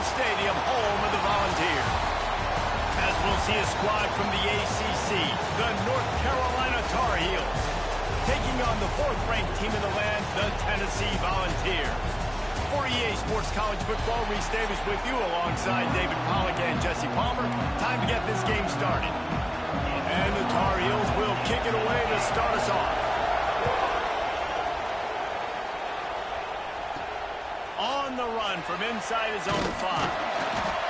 Stadium, home of the Volunteers. As we'll see a squad from the ACC, the North Carolina Tar Heels, taking on the 4th-ranked team in the land, the Tennessee Volunteers. For EA Sports College Football, Reese Davis with you alongside David Pollack and Jesse Palmer. Time to get this game started. And the Tar Heels will kick it away to start us off. On the run from inside his own 5.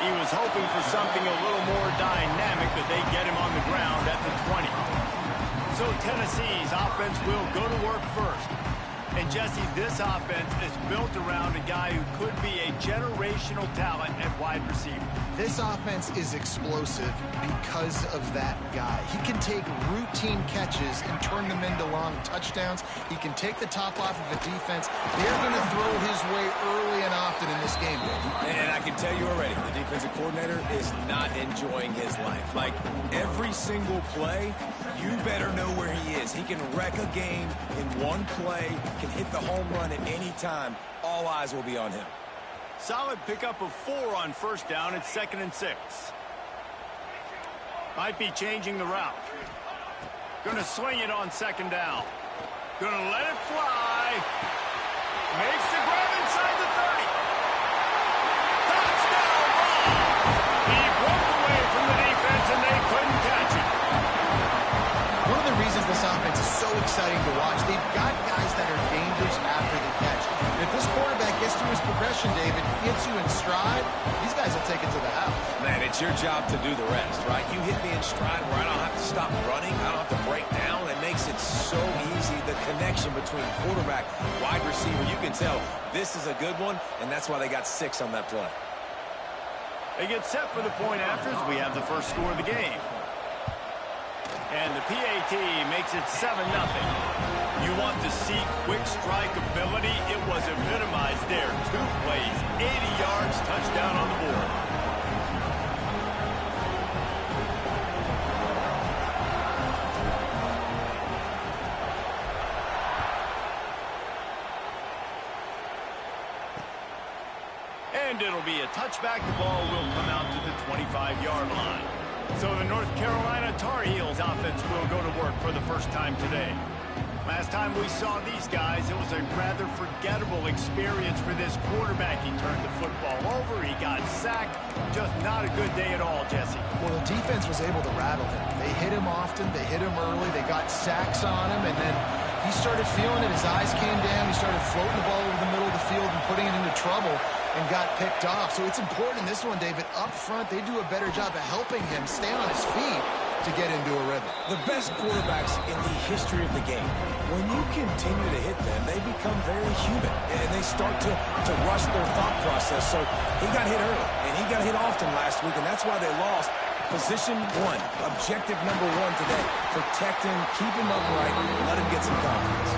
He was hoping for something a little more dynamic, but they get him on the ground at the 20. So Tennessee's offense will go to work first. And Jesse, this offense is built around a guy who could be a generational talent at wide receiver. This offense is explosive because of that guy. He can take routine catches and turn them into long touchdowns. He can take the top off of a defense. They're going to throw his way early and often in this game, Dave. And I can tell you already, the defensive coordinator is not enjoying his life. Like, every single play, you better know where he is. He can wreck a game in one play, can hit the home run at any time. All eyes will be on him. Solid pickup of 4 on first down. It's 2nd and 6. Might be changing the route. Going to swing it on 2nd down. Going to let it fly. Makes the grab inside the 30. Touchdown ball. He broke away from the defense and they couldn't catch it. One of the reasons this offense is so exciting to watch, they've got guys that are dangerous after the catch. And if this quarterback gets through his progression, David, gets you in stride, these guys will take it to the house. Man, it's your job to do the rest, right? You hit me in stride where I don't have to stop running, I don't have to break down. It makes it so easy, the connection between quarterback, wide receiver. You can tell this is a good one, and that's why they got 6 on that play. They get set for the point after as we have the first score of the game. And the PAT makes it 7-0. You want to see quick strike ability? It was epitomized there. 2 plays, 80 yards, touchdown on the board. And it'll be a touchback. The ball will come out to the 25-yard line. So the North Carolina Tar Heels offense will go to work for the first time today. Last time we saw these guys, it was a rather forgettable experience for this quarterback. He turned the football over, he got sacked. Just not a good day at all, Jesse. Well, the defense was able to rattle him. They hit him often, they hit him early, they got sacks on him, and then he started feeling it. His eyes came down, he started floating the ball over the middle of the field and putting it into trouble and got picked off. So it's important in this one, David, up front, they do a better job of helping him stay on his feet to get into a rhythm. The best quarterbacks in the history of the game, when you continue to hit them, they become very human, and they start to rush their thought process. So he got hit early, and he got hit often last week, and that's why they lost. Position 1, objective number 1 today. Protect him, keep him upright, let him get some confidence.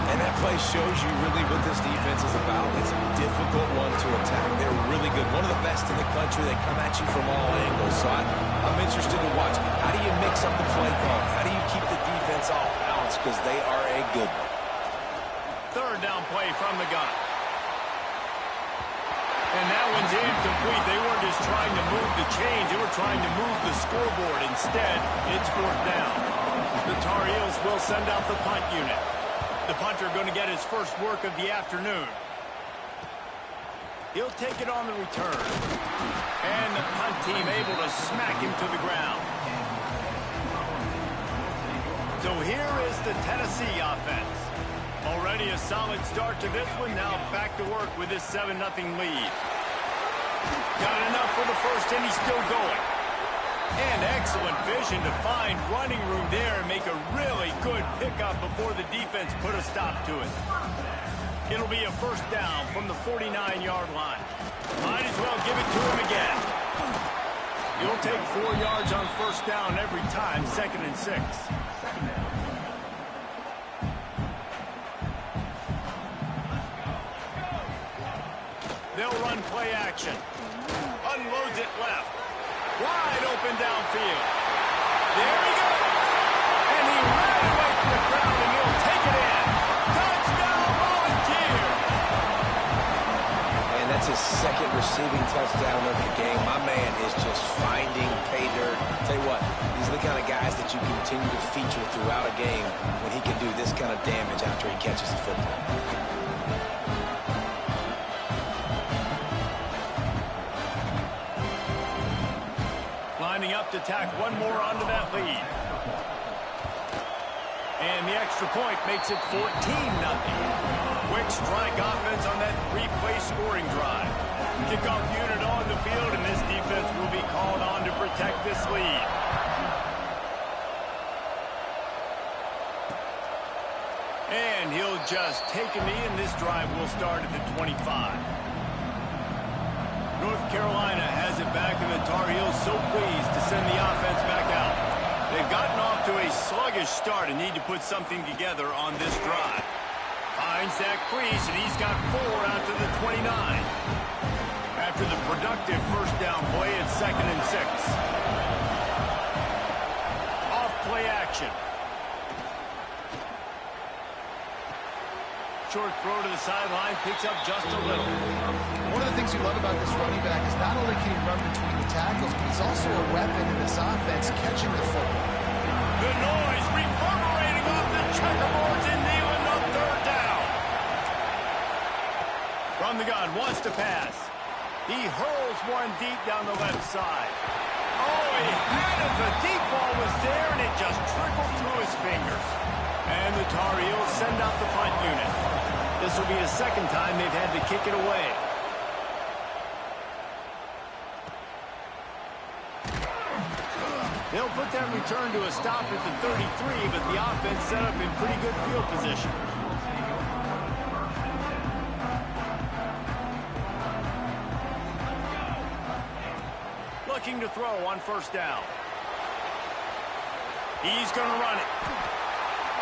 And that play shows you really what this defense is about. It's a difficult one to attack. They're really good. One of the best in the country. They come at you from all angles. So I'm interested to watch. How do you mix up the play call? How do you keep the defense off balance? Because they are a good one. 3rd down play from the gun. And that one's incomplete. They weren't just trying to move the chains. They were trying to move the scoreboard. Instead, it's 4th down. The Tar Heels will send out the punt unit. The punter going to get his first work of the afternoon. He'll take it on the return. And the punt team able to smack him to the ground. So here is the Tennessee offense. Already a solid start to this one. Now back to work with this 7-0 lead. Got enough for the first, and he's still going. And excellent vision to find running room there and make a really good pickup before the defense put a stop to it. It'll be a 1st down from the 49-yard line. Might as well give it to him again. You'll take 4 yards on 1st down every time, 2nd and 6. They'll run play action. Unloads it left. Wide open downfield. There he goes. And he ran away from the crowd, and he'll take it in. Touchdown, Volunteers. And that's That's his second receiving touchdown of the game. My man is just finding pay dirt. Tell you what, these are the kind of guys that you continue to feature throughout a game when he can do this kind of damage after he catches the football. Lining up to tack one more onto that lead. And the extra point makes it 14-0. Quick strike offense on that three-play scoring drive. Kickoff unit on the field, and this defense will be called on to protect this lead. And he'll just take a knee, and this drive will start at the 25. North Carolina has it back, and the Tar Heels so pleased to send the offense back out. They've gotten off to a sluggish start and need to put something together on this drive. Finds that crease, and he's got 4 out to the 29. After the productive first down play, it's 2nd and 6. Off play action. Short throw to the sideline, picks up just a little. One of the things you love about this running back is not only can he run between the tackles, but he's also a weapon in this offense catching the football. The noise reverberating off the checkerboards and Nealon on 3rd down. From the gun, wants to pass. He hurls one deep down the left side. Oh, he had it. The deep ball was there, and it just trickled through his fingers. And the Tar Heels send out the punt unit. This will be the second time they've had to kick it away. They'll put that return to a stop at the 33, but the offense set up in pretty good field position. Looking to throw on 1st down. He's going to run it.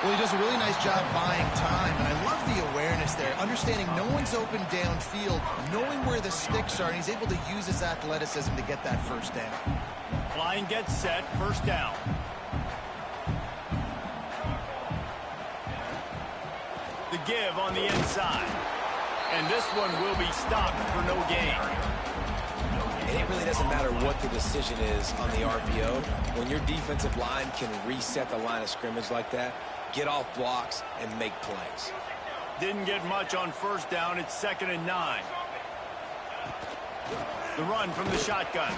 Well, he does a really nice job buying time, and I love the awareness there, understanding no one's open downfield, knowing where the sticks are, and he's able to use his athleticism to get that 1st down. Line gets set, 1st down. The give on the inside. And this one will be stopped for no gain. And it really doesn't matter what the decision is on the RPO. When your defensive line can reset the line of scrimmage like that, get off blocks and make plays. Didn't get much on 1st down. It's 2nd and 9. The run from the shotgun.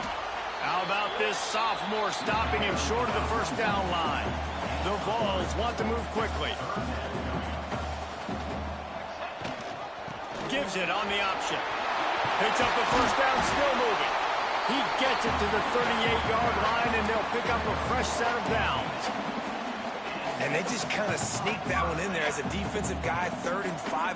How about this sophomore stopping him short of the 1st down line? The Vols want to move quickly. Gives it on the option. Picks up the 1st down, still moving. He gets it to the 38-yard line, and they'll pick up a fresh set of downs. And they just kind of sneak that one in there as a defensive guy, 3rd and 5+.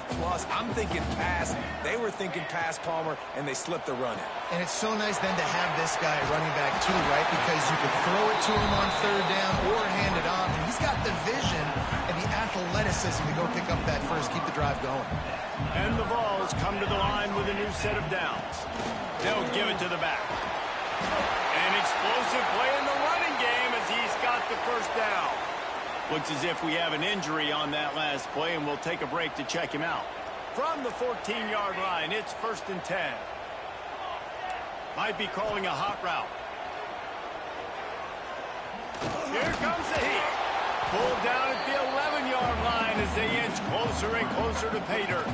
I'm thinking pass. They were thinking pass, Palmer, and they slipped the run in. And it's so nice then to have this guy running back too, right? Because you could throw it to him on 3rd down or hand it off. And he's got the vision and the athleticism to go pick up that first, keep the drive going. And the Vols come to the line with a new set of downs. They'll give it to the back. An explosive play in the running game as he's got the 1st down. Looks as if we have an injury on that last play, and we'll take a break to check him out. From the 14-yard line, it's 1st and 10. Might be calling a hot route. Here comes the heat. Pulled down at the 11-yard line as they inch closer and closer to pay dirt.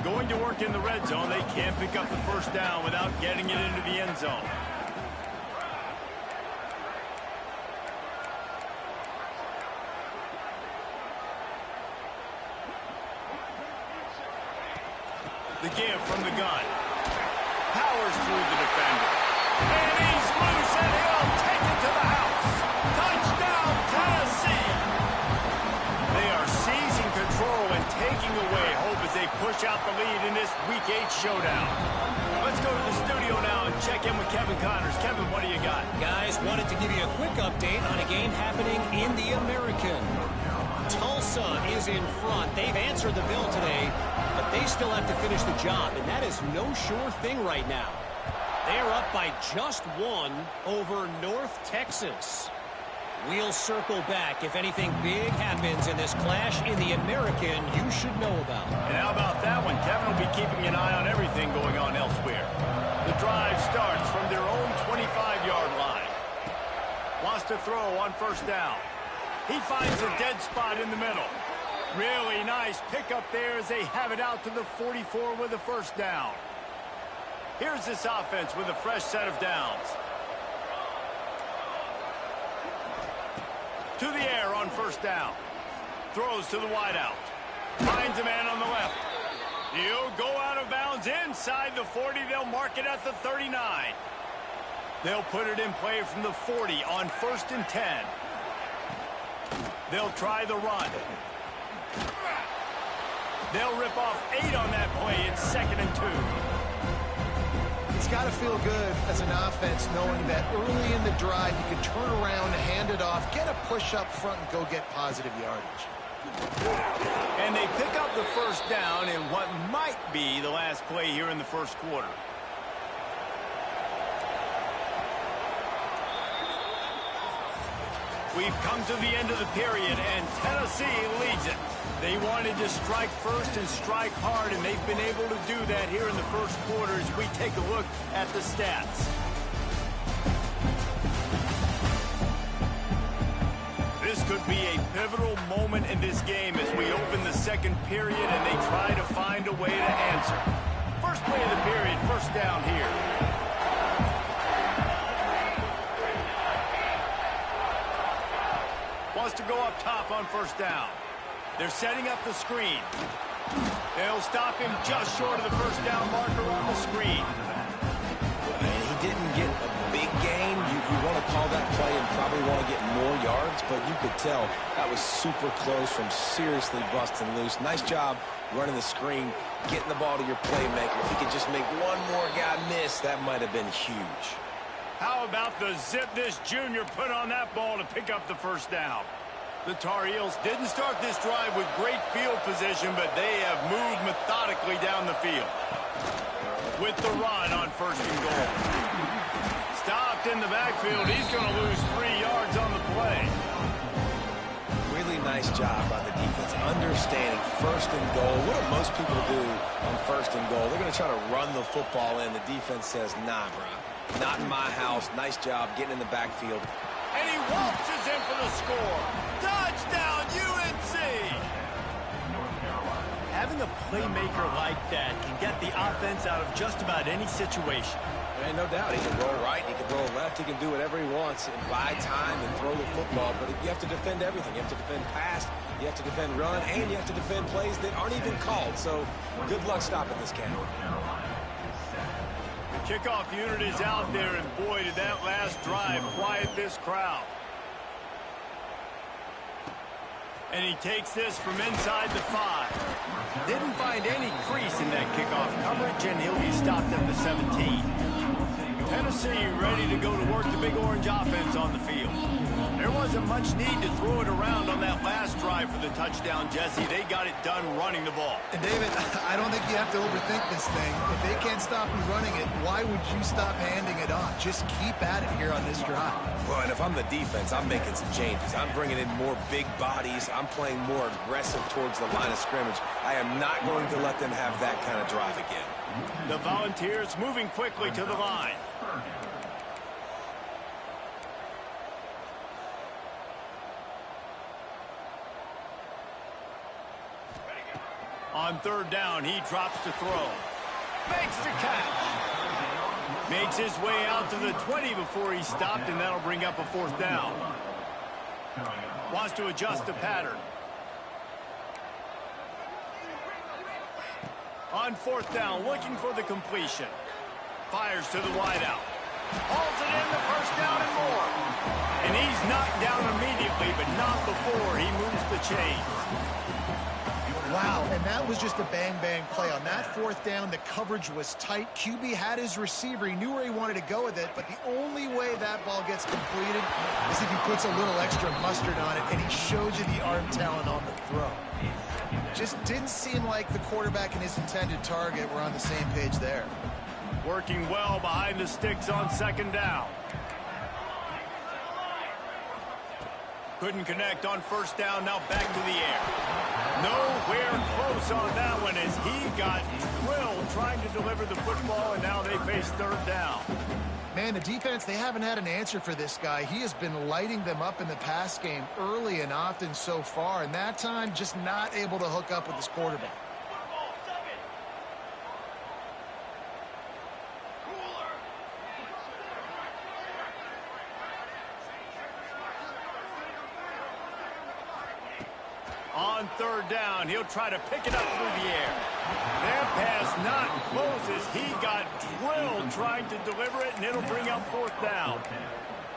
Going to work in the red zone, they can't pick up the 1st down without getting it into the end zone. The give from the gun. Powers through the defender. And he's loose, and he'll take it to the house. Touchdown, Tennessee! They are seizing control and taking away hope as they push out the lead in this Week 8 showdown. Let's go to the studio now and check in with Kevin Connors. Kevin, what do you got? Guys, wanted to give you a quick update on a game happening in the American. Tulsa is in front. They've answered the bell today, but they still have to finish the job, and that is no sure thing right now. They're up by just 1 over North Texas. We'll circle back. If anything big happens in this clash in the American, you should know about. And how about that one? Kevin will be keeping an eye on everything going to throw on first down. He finds a dead spot in the middle. Really nice pickup there as they have it out to the 44 with a first down. Here's this offense with a fresh set of downs. To the air on first down. Throws to the wideout. Finds a man on the left. He'll go out of bounds inside the 40. They'll mark it at the 39. They'll put it in play from the 40 on 1st and 10. They'll try the run. They'll rip off 8 on that play. It's 2nd and 2. It's got to feel good as an offense knowing that early in the drive you can turn around, hand it off, get a push up front, and go get positive yardage. And they pick up the first down in what might be the last play here in the first quarter. We've come to the end of the period, and Tennessee leads it. They wanted to strike first and strike hard, and they've been able to do that here in the first quarter as we take a look at the stats. This could be a pivotal moment in this game as we open the second period and they try to find a way to answer. First play of the period, first down here. Wants to go up top on first down. They're setting up the screen. They'll stop him just short of the first down marker on the screen. And he didn't get a big gain. You want to call that play and probably want to get more yards, but you could tell that was super close from seriously busting loose. Nice job running the screen, getting the ball to your playmaker. If he could just make one more guy miss, that might have been huge. How about the zip this junior put on that ball to pick up the first down? The Tar Heels didn't start this drive with great field position, but they have moved methodically down the field. With the run on 1st and goal. Stopped in the backfield. He's going to lose 3 yards on the play. Really nice job by the defense, understanding 1st and goal. What do most people do on 1st and goal? They're going to try to run the football in. The defense says, nah, bro. Not in my house. Nice job getting in the backfield. And he waltzes in for the score. Touchdown, UNC! Having a playmaker like that can get the offense out of just about any situation. And no doubt, he can roll right, he can roll left, he can do whatever he wants and buy time and throw the football. But you have to defend everything. You have to defend pass, you have to defend run, and you have to defend plays that aren't even called. So good luck stopping this cat. The kickoff unit is out there, and boy, did that last drive quiet this crowd. And he takes this from inside the 5. Didn't find any crease in that kickoff coverage, and he'll be stopped at the 17. Tennessee ready to go to work the Big Orange offense on the field. There wasn't much need to throw it around on that last drive for the touchdown, Jesse. They got it done running the ball. And David, I don't think you have to overthink this thing. If they can't stop you running it, why would you stop handing it off? Just keep at it here on this drive. Well, and if I'm the defense, I'm making some changes. I'm bringing in more big bodies. I'm playing more aggressive towards the line of scrimmage. I am not going to let them have that kind of drive again. The Volunteers moving quickly to the line. On 3rd down, he drops to throw. Makes the catch. Makes his way out to the 20 before he stopped, and that'll bring up a 4th down. Wants to adjust the pattern. On 4th down, looking for the completion. Fires to the wideout. Hauls it in, the first down and more. And he's knocked down immediately, but not before he moves the chains. Wow, and that was just a bang-bang play. On that 4th down, the coverage was tight. QB had his receiver. He knew where he wanted to go with it, but the only way that ball gets completed is if he puts a little extra mustard on it, and he showed you the arm talent on the throw. Just didn't seem like the quarterback and his intended target were on the same page there. Working well behind the sticks on 2nd down. Couldn't connect on 1st down, now back to the air. Nowhere close on that one as he got drilled trying to deliver the football, and now they face 3rd down. Man, the defense, they haven't had an answer for this guy. He has been lighting them up in the pass game early and often so far, and that time just not able to hook up with his quarterback. On third down, he'll try to pick it up through the air. That pass not close as he got drilled trying to deliver it, and it'll bring up fourth down.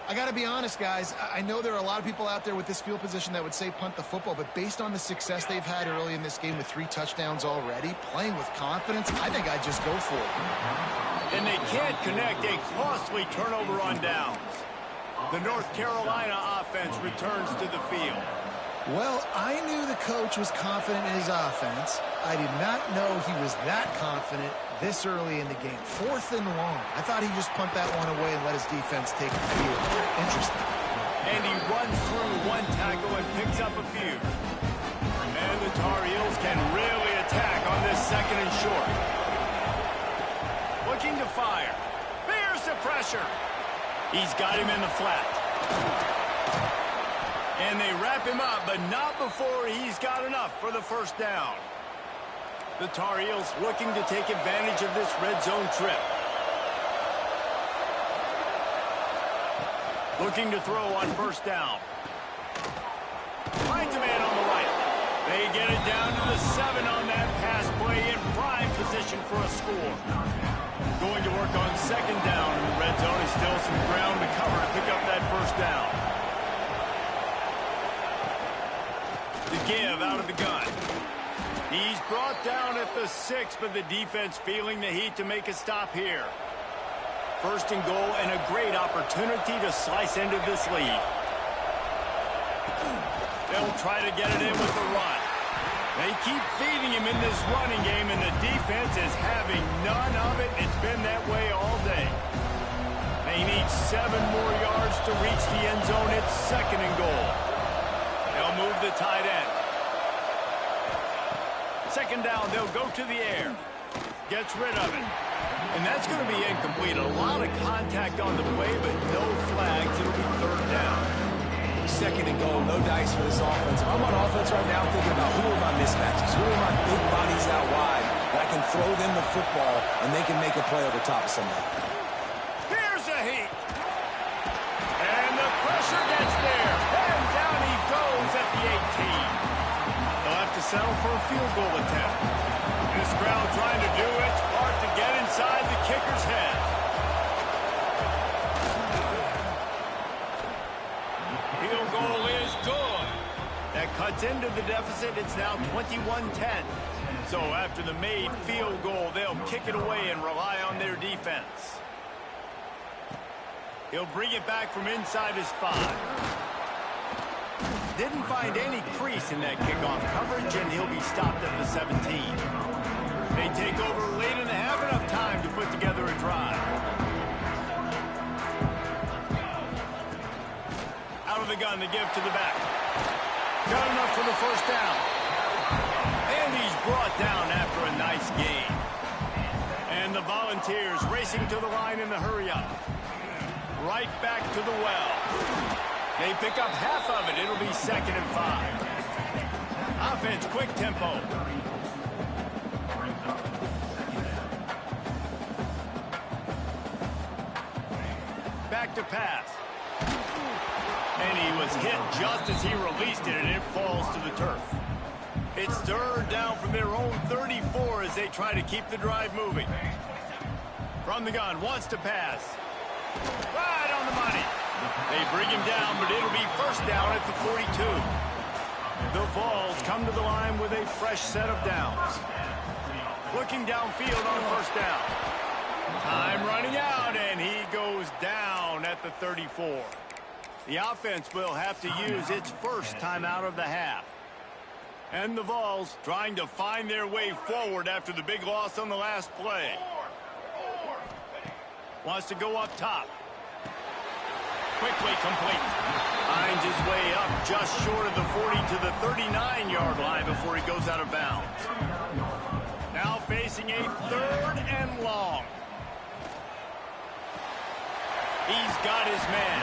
I got to be honest, guys. I know there are a lot of people out there with this field position that would say punt the football, but based on the success they've had early in this game with 3 touchdowns already, playing with confidence, I think I'd just go for it. And they can't connect a costly turnover on downs. The North Carolina offense returns to the field. Well, I knew the coach was confident in his offense. I did not know he was that confident this early in the game. 4th and long. I thought he'd just punt that one away and let his defense take the field. Interesting. And he runs through 1 tackle and picks up a few. And the Tar Heels can really attack on this 2nd and short. Looking to fire. Bears the pressure. He's got him in the flat. And they wrap him up, but not before he's got enough for the first down. The Tar Heels looking to take advantage of this red zone trip. Looking to throw on first down. Finds a man on the right. They get it down to the 7 on that pass play in prime position for a score. Going to work on 2nd down in the red zone. He's still some ground to cover to pick up that first down. The give out of the gun. He's brought down at the 6, but the defense feeling the heat to make a stop here. 1st and goal and a great opportunity to slice into this lead. They'll try to get it in with the run. They keep feeding him in this running game, and the defense is having none of it. It's been that way all day. They need 7 more yards to reach the end zone. It's 2nd and goal. They'll move the tight end. 2nd down, they'll go to the air. Gets rid of it. And that's going to be incomplete. A lot of contact on the play, but no flags. It'll be 3rd down. 2nd and goal, no dice for this offense. If I'm on offense right now, I'm thinking about who are my mismatches, who are my big bodies out wide that I can throw them the football and they can make a play over top of somebody. Here's a heat. And the pressure gets there. And down he goes at the 18. They'll have to settle for a field goal attempt. This crowd trying to do its part to get inside the kicker's head. Field goal is good. That cuts into the deficit. It's now 21-10. So after the made field goal, they'll kick it away and rely on their defense. He'll bring it back from inside his 5. Didn't find any crease in that kickoff coverage, and he'll be stopped at the 17. They take over late in the half, enough time to put together a drive. Out of the gun, the give to the back. Got enough for the first down. And he's brought down after a nice gain. And the Volunteers racing to the line in the hurry-up. Right back to the well. They pick up half of it. It'll be 2nd and 5. Offense, quick tempo. Back to pass. And he was hit just as he released it, and it falls to the turf. It's 3rd down from their own 34 as they try to keep the drive moving. From the gun, wants to pass. Right on the money. They bring him down, but it'll be 1st down at the 42. The Vols come to the line with a fresh set of downs. Looking downfield on 1st down. Time running out, and he goes down at the 34. The offense will have to use its first timeout of the half. And the Vols trying to find their way forward after the big loss on the last play. Wants to go up top. Quickly complete. Finds his way up just short of the 40 to the 39-yard line before he goes out of bounds. Now facing a 3rd and long. He's got his man.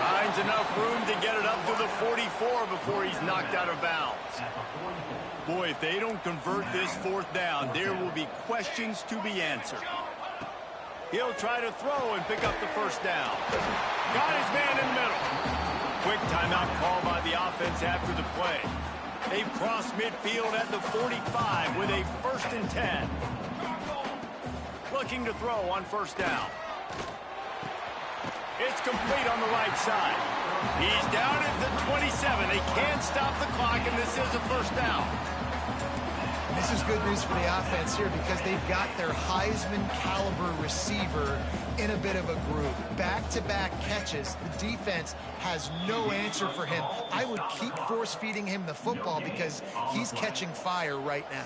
Finds enough room to get it up to the 44 before he's knocked out of bounds. Boy, if they don't convert this fourth down, there will be questions to be answered. He'll try to throw and pick up the first down. Got his man in the middle. Quick timeout call by the offense after the play. They've crossed midfield at the 45 with a 1st and 10. Looking to throw on first down. It's complete on the right side. He's down at the 27. They can't stop the clock, and this is a first down. This is good news for the offense here because they've got their Heisman-caliber receiver in a bit of a groove. Back-to-back catches. The defense has no answer for him. I would keep force-feeding him the football because he's catching fire right now.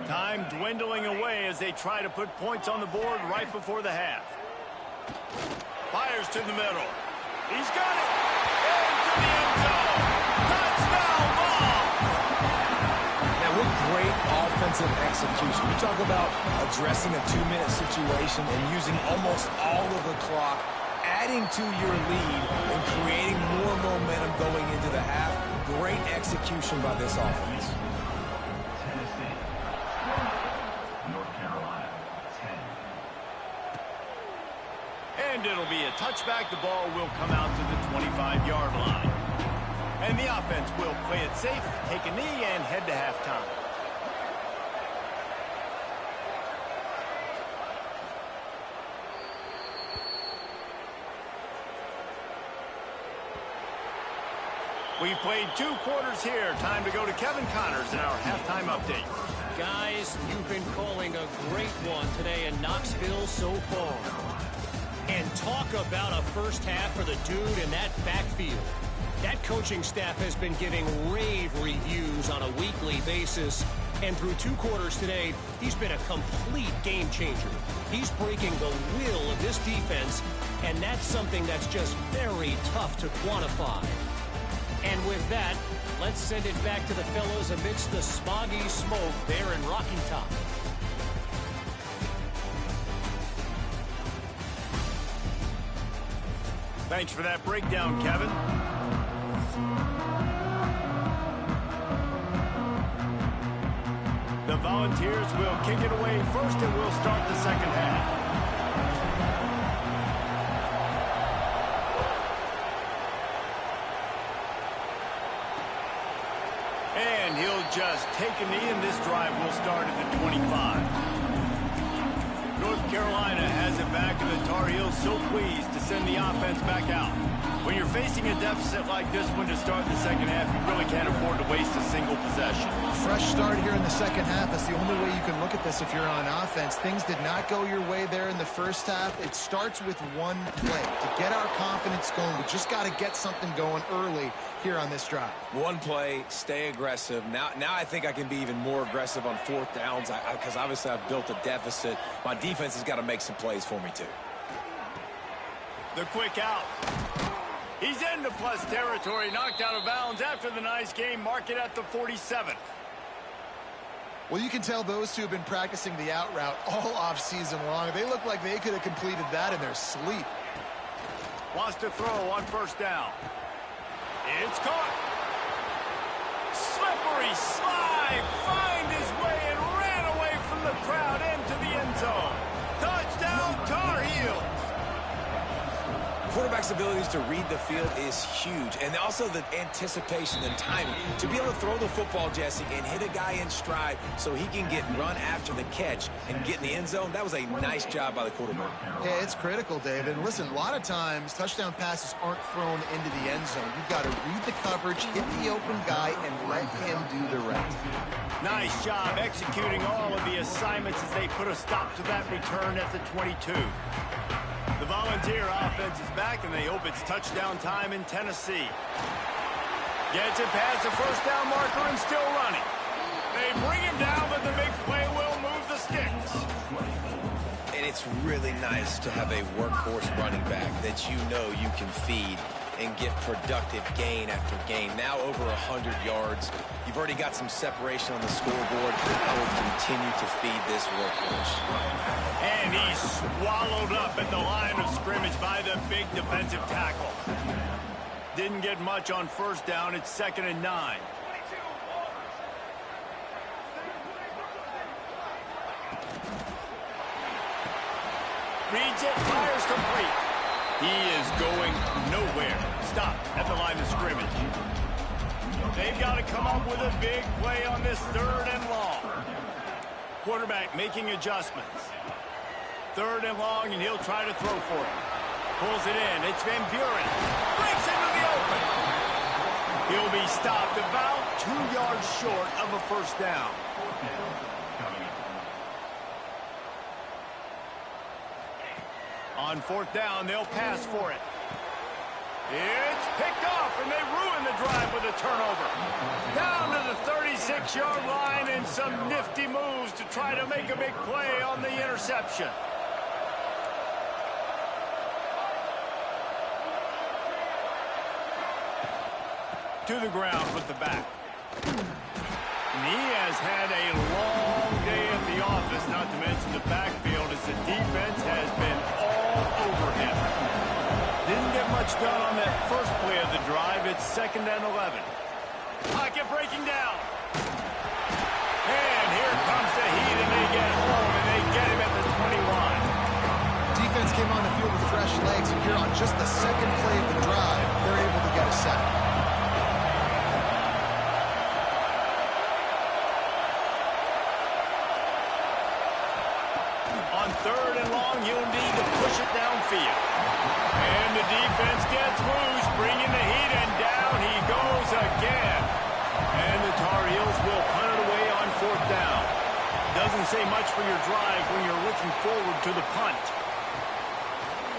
Time dwindling away as they try to put points on the board right before the half. Fires to the middle. He's got it. Into the end zone. Touchdown ball. Now, what great offensive execution. You talk about addressing a 2-minute situation and using almost all of the clock, adding to your lead and creating more momentum going into the half. Great execution by this offense. And it'll be a touchback. The ball will come out to the 25-yard line. And the offense will play it safe, take a knee, and head to halftime. We've played 2 quarters here. Time to go to Kevin Connors in our halftime update. Guys, you've been calling a great one today in Knoxville so far. And talk about a first half for the dude in that backfield. That coaching staff has been giving rave reviews on a weekly basis. And through 2 quarters today, he's been a complete game changer. He's breaking the will of this defense, and that's something that's just very tough to quantify. And with that, let's send it back to the fellows amidst the smoggy smoke there in Rocky Top. Thanks for that breakdown, Kevin. The Volunteers will kick it away first, and we'll start the second half. And he'll just take a knee, and this drive will start at the 25. North Carolina has it back, and the Tar Heels so pleased to send the offense back out. When you're facing a deficit like this one to start the second half, you really can't afford to waste a single possession. Fresh start here in the second half. That's the only way you can look at this if you're on offense. Things did not go your way there in the first half. It starts with one play. To get our confidence going, we just got to get something going early here on this drive. One play, stay aggressive. Now I think I can be even more aggressive on 4th downs because obviously I've built a deficit. My defense has got to make some plays for me too. The quick out. He's into plus territory, knocked out of bounds after the nice game. Mark it at the 47. Well, you can tell those two have been practicing the out route all off-season long. They look like they could have completed that in their sleep. Wants to throw on first down. It's caught. Slippery slide. Find his way and ran away from the crowd into the end zone. Touchdown, Tar Heels. Quarterback's abilities to read the field is huge, and also the anticipation and timing. To be able to throw the football, Jesse, and hit a guy in stride so he can get run after the catch and get in the end zone, that was a nice job by the quarterback. Yeah, it's critical, David. And listen, a lot of times touchdown passes aren't thrown into the end zone. You've got to read the coverage, hit the open guy, and let him do the rest. Nice job executing all of the assignments as they put a stop to that return at the 22. The Volunteer offense is back, and they hope it's touchdown time in Tennessee. Gets it past the first down marker and still running. They bring him down, but the big play will move the sticks. And it's really nice to have a workhorse running back that you know you can feed and get productive gain after gain. Now over 100 yards. You've already got some separation on the scoreboard. I will continue to feed this workhorse. And He's swallowed up at the line of scrimmage by the big defensive tackle. Didn't get much on first down. It's 2nd and 9. Reads it, fires complete. He is going nowhere. Stop at the line of scrimmage. They've got to come up with a big play on this 3rd and long. Quarterback making adjustments. 3rd and long, and he'll try to throw for it. Pulls it in. It's Van Buren. Breaks into the open. He'll be stopped about 2 yards short of a first down. On 4th down, they'll pass for it. It's picked off, and they ruin the drive with a turnover. Down to the 36-yard line, and some nifty moves to try to make a big play on the interception. To the ground with the back. And he has had a long day at the office, not to mention the backfield, as the defense has been all over him. Didn't get much done on that first play of the drive. It's 2nd and 11. Pocket breaking down. And here comes the heat, and they get home, and they get him at the 21. Defense came on the field with fresh legs, and here on just the 2nd play of the drive, they're able to get a sack. On 3rd and long, you'll need to push it downfield. And the defense gets loose, bringing the heat, and down he goes again. And the Tar Heels will punt it away on 4th down. Doesn't say much for your drive when you're looking forward to the punt.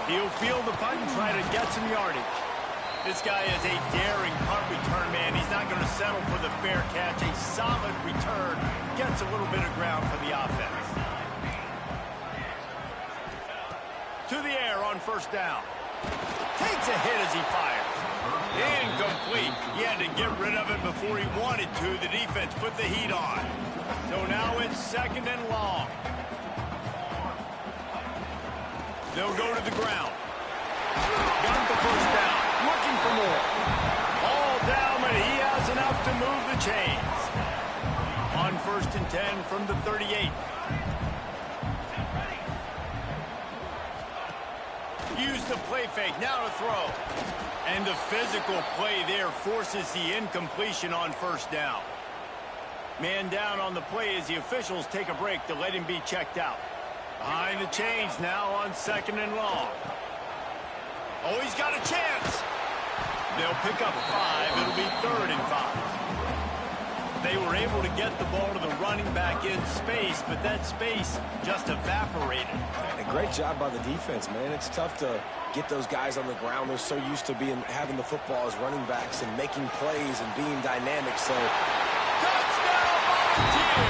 He'll field the punt and try to get some yardage. This guy is a daring punt return man. He's not going to settle for the fair catch. A solid return gets a little bit of ground for the offense. To the air on 1st down. Takes a hit as he fires. Incomplete. He had to get rid of it before he wanted to. The defense put the heat on. So now it's 2nd and long. They'll go to the ground. Got the first down. Looking for more. All down, but he has enough to move the chains. On 1st and 10 from the 38. Use the play fake, now to throw. And the physical play there forces the incompletion on 1st down. Man down on the play as the officials take a break to let him be checked out. Behind the chains now on 2nd and long. Oh, he's got a chance. They'll pick up 5. It'll be 3rd and 5. They were able to get the ball to the running back in space, but that space just evaporated. And a great job by the defense, man. It's tough to get those guys on the ground. They're so used to having the football as running backs and making plays and being dynamic. So, touchdown, Volunteer!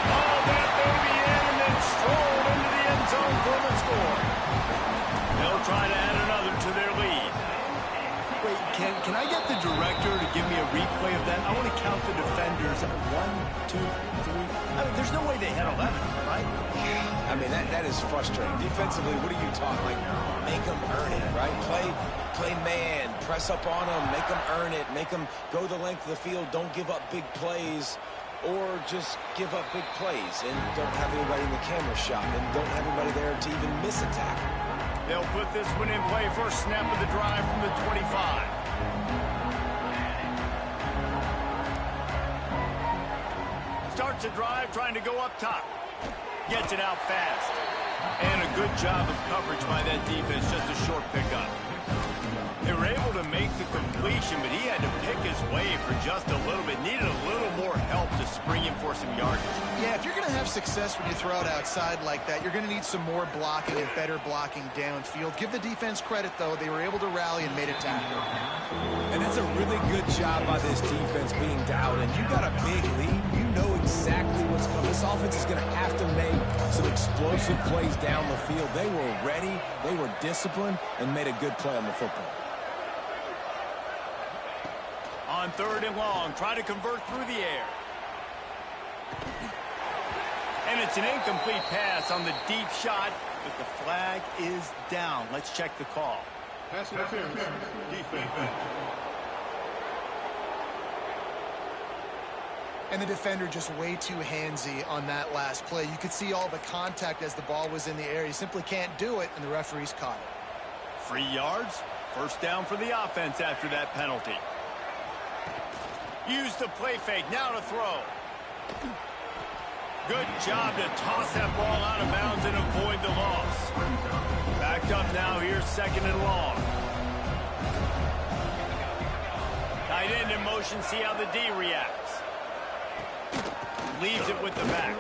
Oh, that baby in and then strolled into the end zone for the score. They'll try to add another to their lead. Wait, can I get the director to give me a replay of that? I want to count the defenders. 1, 2, 3. I mean, there's no way they had 11, right? I mean, that is frustrating. Defensively, what are you talking? Like, make them earn it, right? Play man, press up on them, make them earn it, make them go the length of the field, don't give up big plays, or just give up big plays and don't have anybody in the camera shot and don't have anybody there to even miss a tackle. They'll put this one in play. First snap of the drive from the 25. Starts a drive trying to go up top. Gets it out fast. And a good job of coverage by that defense. Just a short pickup. They were able to make the completion, but he had to pick his way for just a little bit. Needed a little more help to spring him for some yardage. Yeah, if you're going to have success when you throw it outside like that, you're going to need some more blocking and better blocking downfield. Give the defense credit, though. They were able to rally and made a tackle. And that's a really good job by this defense being down. And you got a big lead. You know exactly what's coming. This offense is going to have to make some explosive plays down the field. They were ready, they were disciplined, and made a good play on the football. On 3rd and long, try to convert through the air. And it's an incomplete pass on the deep shot, but the flag is down. Let's check the call. Pass interference. Defense. And the defender just way too handsy on that last play. You could see all the contact as the ball was in the air. You simply can't do it, and the referee's caught it. 3 yards. First down for the offense after that penalty. Use the play fake. Now to throw. Good job to toss that ball out of bounds and avoid the loss. Backed up now. Here's 2nd and long. Tight end in motion. See how the D reacts. Leaves it with the back.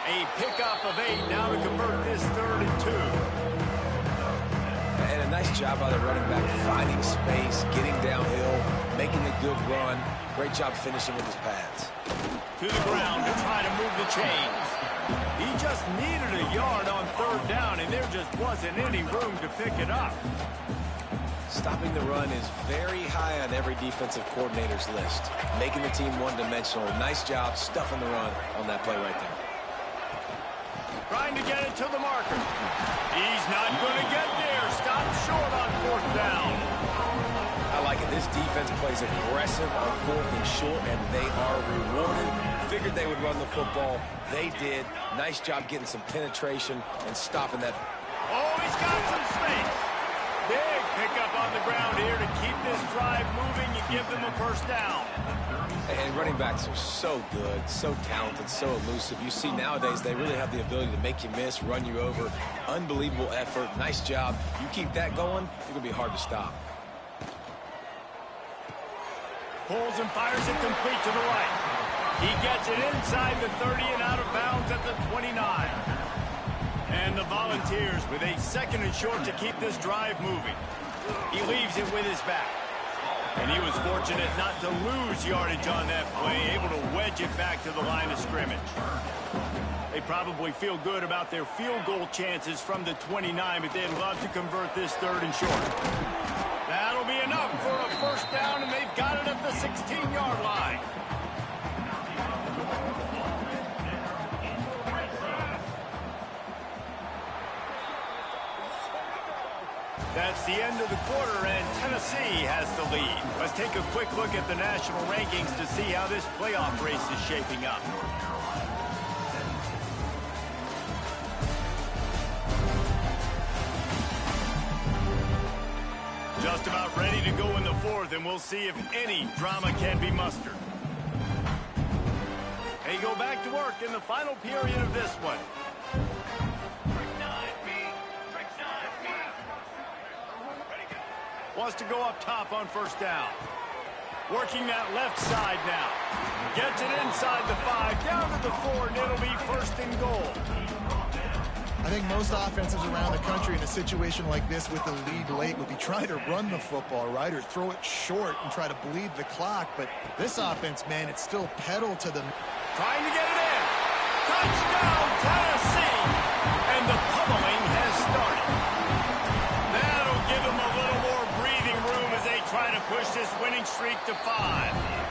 A pickup of 8 now to convert this 3rd and 2. And a nice job by the running back, finding space, getting downhill, making a good run. Great job finishing with his pads. To the ground to try to move the chains. He just needed a yard on 3rd down, and there just wasn't any room to pick it up. Stopping the run is very high on every defensive coordinator's list. Making the team one-dimensional. Nice job stuffing the run on that play right there. Trying to get it to the marker. He's not going to get there. Stop short on 4th down. I like it. This defense plays aggressive on 4th and short, and they are rewarded. Figured they would run the football. They did. Nice job getting some penetration and stopping that. Oh, he's got some space. Big pickup on the ground here to keep this drive moving and give them a 1st down. And running backs are so good, so talented, so elusive. You see nowadays they really have the ability to make you miss, run you over. Unbelievable effort. Nice job. You keep that going, it's going to be hard to stop. Pulls and fires it complete to the right. He gets it inside the 30 and out of bounds at the 29. And the Volunteers with a 2nd and short to keep this drive moving. He leaves it with his back. And he was fortunate not to lose yardage on that play, able to wedge it back to the line of scrimmage. They probably feel good about their field goal chances from the 29, but they'd love to convert this 3rd and short. That'll be enough for a 1st down, and they've got it at the 16-yard line. That's the end of the quarter, and Tennessee has the lead. Let's take a quick look at the national rankings to see how this playoff race is shaping up. Just about ready to go in the 4th, and we'll see if any drama can be mustered. They go back to work in the final period of this one. Wants to go up top on 1st down. Working that left side now. Gets it inside the 5, down to the 4, and it'll be 1st and goal. I think most offenses around the country in a situation like this with the lead late would be trying to run the football, right, or throw it short and try to bleed the clock. But this offense, man, it's still pedal to the... Trying to get it in. Touchdown, Tennessee! And the pummeling has started. That'll give them a little more breathing room as they try to push this winning streak to 5.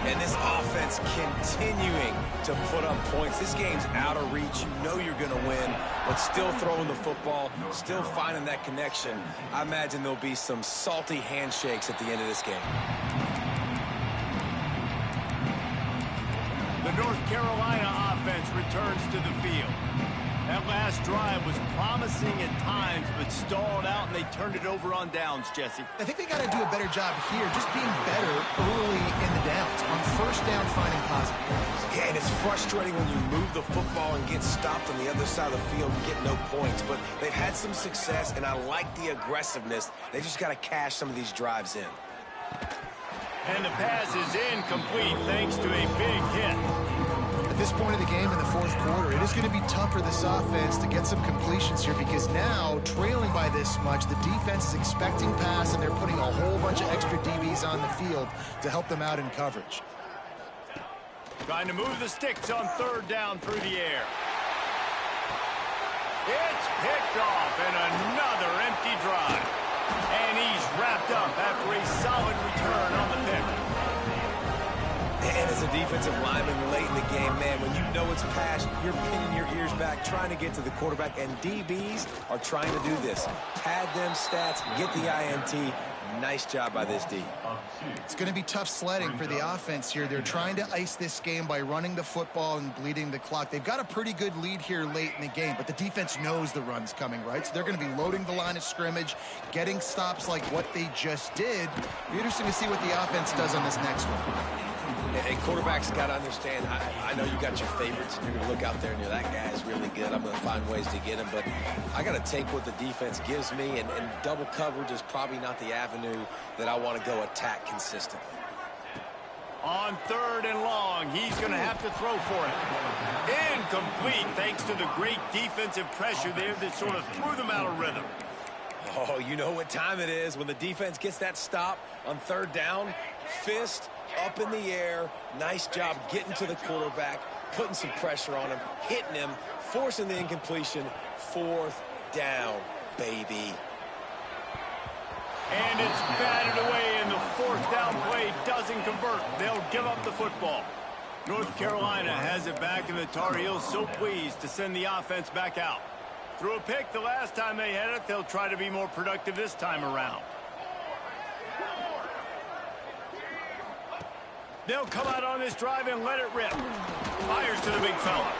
And this offense continuing to put up points. This game's out of reach. You know you're going to win, but still throwing the football, still finding that connection. I imagine there'll be some salty handshakes at the end of this game. The North Carolina offense returns to the field. That last drive was promising at times, but stalled out, and they turned it over on downs, Jesse. I think they got to do a better job here, just being better early in the downs. On 1st down, finding positive points. Yeah, and it's frustrating when you move the football and get stopped on the other side of the field and get no points. But they've had some success, and I like the aggressiveness. They just got to cash some of these drives in. And the pass is incomplete thanks to a big hit. At this point of the game in the 4th quarter, it is going to be tough for this offense to get some completions here because now, trailing by this much, the defense is expecting pass, and they're putting a whole bunch of extra DBs on the field to help them out in coverage. Trying to move the sticks on 3rd down through the air. It's picked off, and another empty drive. And he's wrapped up after a solid return on the pick. And as a defensive lineman late in the game, man, when you know it's passed, you're pinning your ears back, trying to get to the quarterback, and DBs are trying to do this. Pad them stats, get the INT. Nice job by this D. It's going to be tough sledding for the offense here. They're trying to ice this game by running the football and bleeding the clock. They've got a pretty good lead here late in the game, but the defense knows the run's coming, right? So they're going to be loading the line of scrimmage, getting stops like what they just did. It'll be interesting to see what the offense does on this next one. And quarterbacks got to understand, I know you got your favorites. You're going to look out there and you're, that guy is really good. I'm going to find ways to get him. But I got to take what the defense gives me, and double coverage is probably not the avenue that I want to go attack consistently. On 3rd and long, he's going to have to throw for it. Incomplete, thanks to the great defensive pressure there that sort of threw them out of rhythm. Oh, you know what time it is when the defense gets that stop on 3rd down. Fist up in the air. Nice job getting to the quarterback, putting some pressure on him, hitting him, forcing the incompletion. 4th down, baby. And it's batted away, and the 4th down play doesn't convert. They'll give up the football. North Carolina has it back, and the Tar Heels so pleased to send the offense back out. Threw a pick the last time they had it. They'll try to be more productive this time around. They'll come out on this drive and let it rip. Fires to the big fella.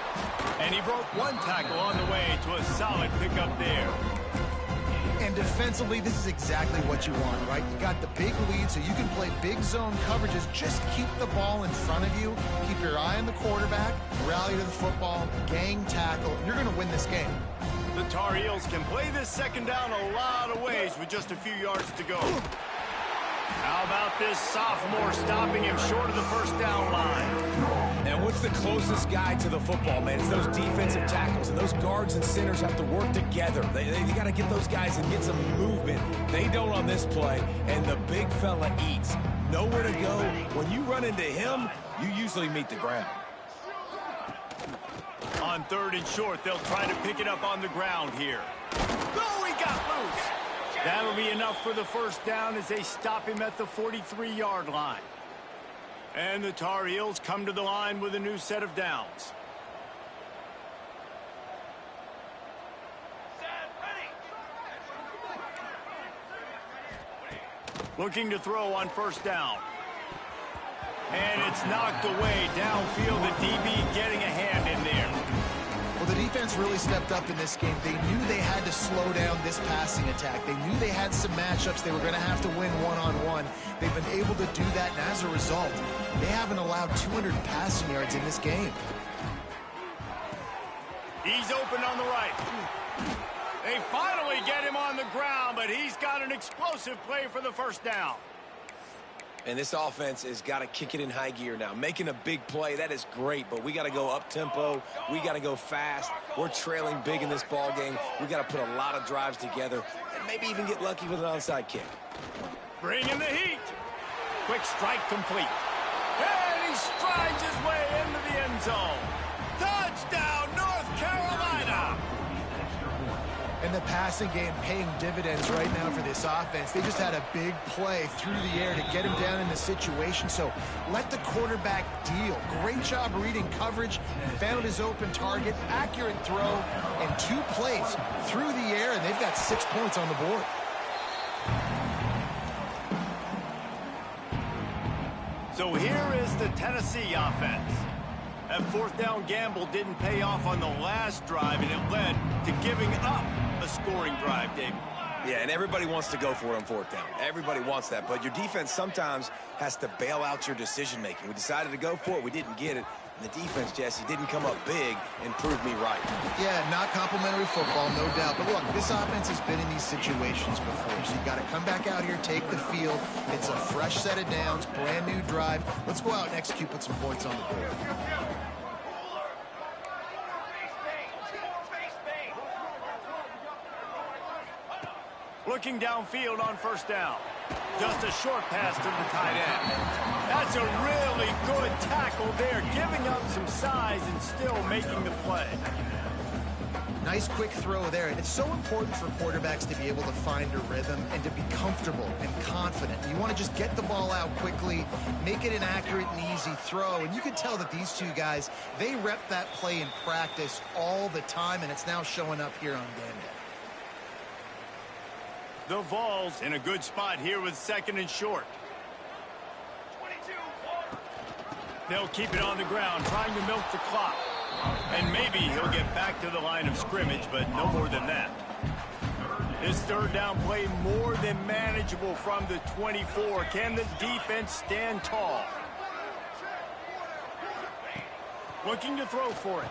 And he broke one tackle on the way to a solid pickup there. And defensively, this is exactly what you want, right? You got the big lead, so you can play big zone coverages. Just keep the ball in front of you. Keep your eye on the quarterback. Rally to the football. Gang tackle. You're going to win this game. The Tar Heels can play this 2nd down a lot of ways with just a few yards to go. How about this sophomore stopping him short of the 1st down line? And what's the closest guy to the football, man? It's those defensive tackles, and those guards and centers have to work together. They got to get those guys and get some movement. They don't on this play, and the big fella eats. Nowhere to go. When you run into him, you usually meet the ground. On 3rd and short, they'll try to pick it up on the ground here. Oh, he got loose. That'll be enough for the 1st down as they stop him at the 43-yard line. And the Tar Heels come to the line with a new set of downs. Looking to throw on 1st down. And it's knocked away downfield. The DB getting a hand in there. Well, the defense really stepped up in this game. They knew they had to slow down this passing attack. They knew they had some matchups they were going to have to win one-on-one. They've been able to do that, and as a result, they haven't allowed 200 passing yards in this game. He's open on the right. They finally get him on the ground, but he's got an explosive play for the 1st down. And this offense has got to kick it in high gear now. Making a big play, that is great, but we got to go up-tempo. We got to go fast. We're trailing big in this ball game. We got to put a lot of drives together and maybe even get lucky with an onside kick. Bringing the heat. Quick strike complete. And he strides his way into the end zone. Touchdown, North Carolina! And the passing game paying dividends right now for this offense. They just had a big play through the air to get him down in the situation. So let the quarterback deal. Great job reading coverage. Found his open target. Accurate throw. And 2 plays through the air. And they've got 6 points on the board. So here is the Tennessee offense. That 4th down gamble didn't pay off on the last drive, and it led to giving up a scoring drive, David. Yeah, and everybody wants to go for it on 4th down. Everybody wants that, but your defense sometimes has to bail out your decision-making. We decided to go for it. We didn't get it. And the defense, Jesse, didn't come up big and prove me right. Yeah, not complimentary football, no doubt. But look, this offense has been in these situations before. So you got to come back out here, take the field. It's a fresh set of downs, brand new drive. Let's go out and execute, put some points on the board. Looking downfield on 1st down. Just a short pass to the tight end. That's a really good tackle there, giving up some size and still making the play. Nice quick throw there. It's so important for quarterbacks to be able to find a rhythm and to be comfortable and confident. You want to just get the ball out quickly, make it an accurate and easy throw. And you can tell that these two guys, they rep that play in practice all the time, and it's now showing up here on game day. The Vols in a good spot here with 2nd and short. They'll keep it on the ground, trying to milk the clock. And maybe he'll get back to the line of scrimmage, but no more than that. This 3rd down play more than manageable from the 24. Can the defense stand tall? Looking to throw for it.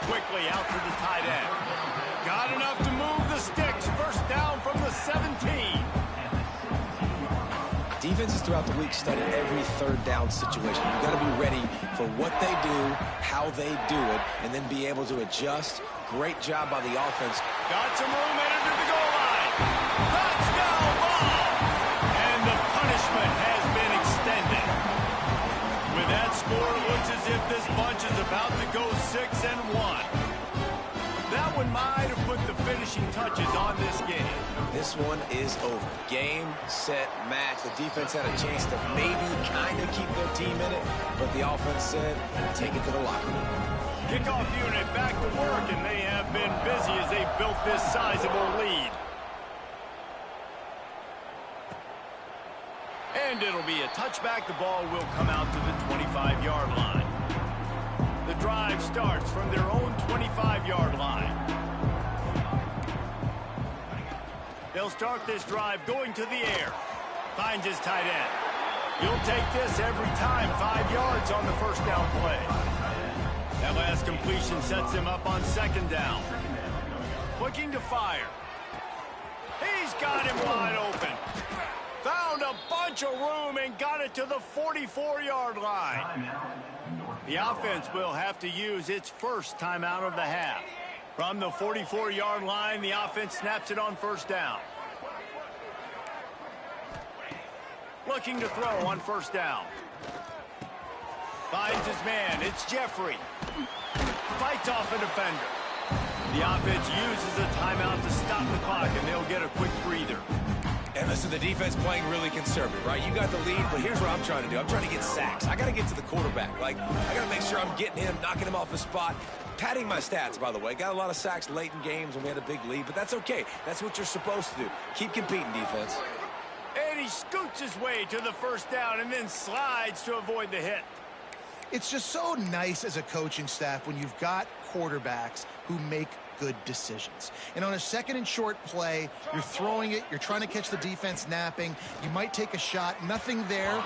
Quickly out to the tight end. Got enough to move the sticks. 1st down from the 17. Defenses throughout the week study every 3rd down situation. You've got to be ready for what they do, how they do it, and then be able to adjust. Great job by the offense. Got some room headed to the goal line. Touchdown ball! And the punishment has been extended. With that score, it looks as if this bunch is about to go 6-1. That one might have put the finishing touches on this game. This one is over. Game, set, match. The defense had a chance to maybe kind of keep their team in it, but the offense said, take it to the locker room. Kickoff unit back to work, and they have been busy as they built this sizable lead. And it'll be a touchback. The ball will come out to the 25-yard line. The drive starts from their own 25-yard line. They'll start this drive going to the air. Finds his tight end. You'll take this every time. 5 yards on the 1st down play. That last completion sets him up on 2nd down. Looking to fire. He's got him wide open. Found a bunch of room and got it to the 44-yard line. The offense will have to use its 1st timeout of the half. From the 44-yard line, the offense snaps it on 1st down. Looking to throw on 1st down. Finds his man. It's Jeffrey. Fights off a defender. The offense uses a timeout to stop the clock, and they'll get a quick breather. And listen, the defense playing really conservative, right? You got the lead, but here's what I'm trying to do. I'm trying to get sacks. I got to get to the quarterback. I got to make sure I'm getting him, knocking him off the spot. Padding my stats, by the way. Got a lot of sacks late in games when we had a big lead, but that's okay. That's what you're supposed to do. Keep competing, defense. And he scoots his way to the 1st down and then slides to avoid the hit. It's just so nice as a coaching staff when you've got quarterbacks who make good decisions. And on a 2nd and short play, you're throwing it, you're trying to catch the defense napping, you might take a shot, nothing there.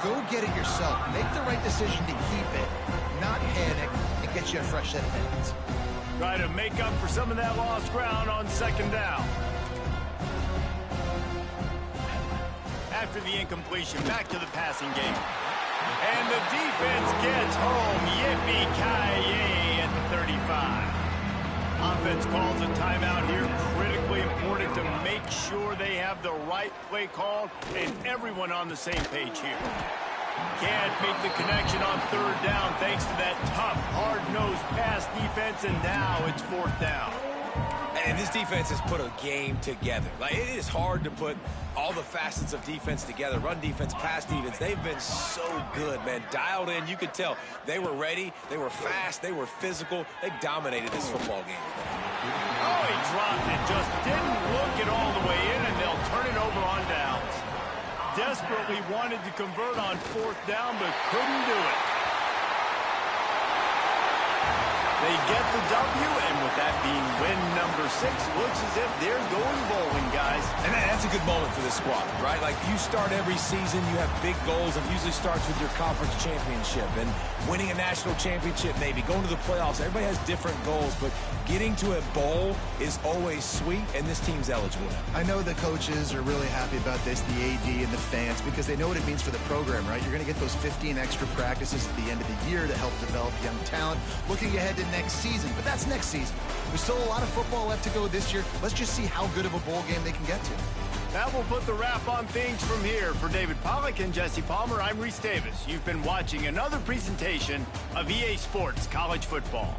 Go get it yourself. Make the right decision to keep it, not panic, and get you a fresh set of hands. Try to make up for some of that lost ground on 2nd down. After the incompletion, back to the passing game. And the defense gets home. Yippee-ki-yay at the 35. Offense calls a timeout here. Critically important to make sure they have the right play call and everyone on the same page here. Can't make the connection on 3rd down thanks to that tough, hard-nosed pass defense, and now it's 4th down. And this defense has put a game together. It is hard to put all the facets of defense together. Run defense, pass defense. They've been so good, man. Dialed in. You could tell they were ready. They were fast. They were physical. They dominated this football game. Oh, he dropped it. Just didn't look it all the way in, and they'll turn it over on downs. Desperately wanted to convert on 4th down, but couldn't do it. They get the W, and with that being win number 6, looks as if they're going bowling, guys. And that's a good moment for this squad, right? You start every season, you have big goals. It usually starts with your conference championship and winning a national championship, maybe going to the playoffs. Everybody has different goals, but getting to a bowl is always sweet, and this team's eligible. I know the coaches are really happy about this, the AD and the fans, because they know what it means for the program, right? You're going to get those 15 extra practices at the end of the year to help develop young talent. Looking ahead to next season, but that's next season. There's still a lot of football left to go this year. Let's just see how good of a bowl game they can get to. That will put the wrap on things from here. For David Pollack and Jesse Palmer, I'm Reese Davis. You've been watching another presentation of EA Sports College Football.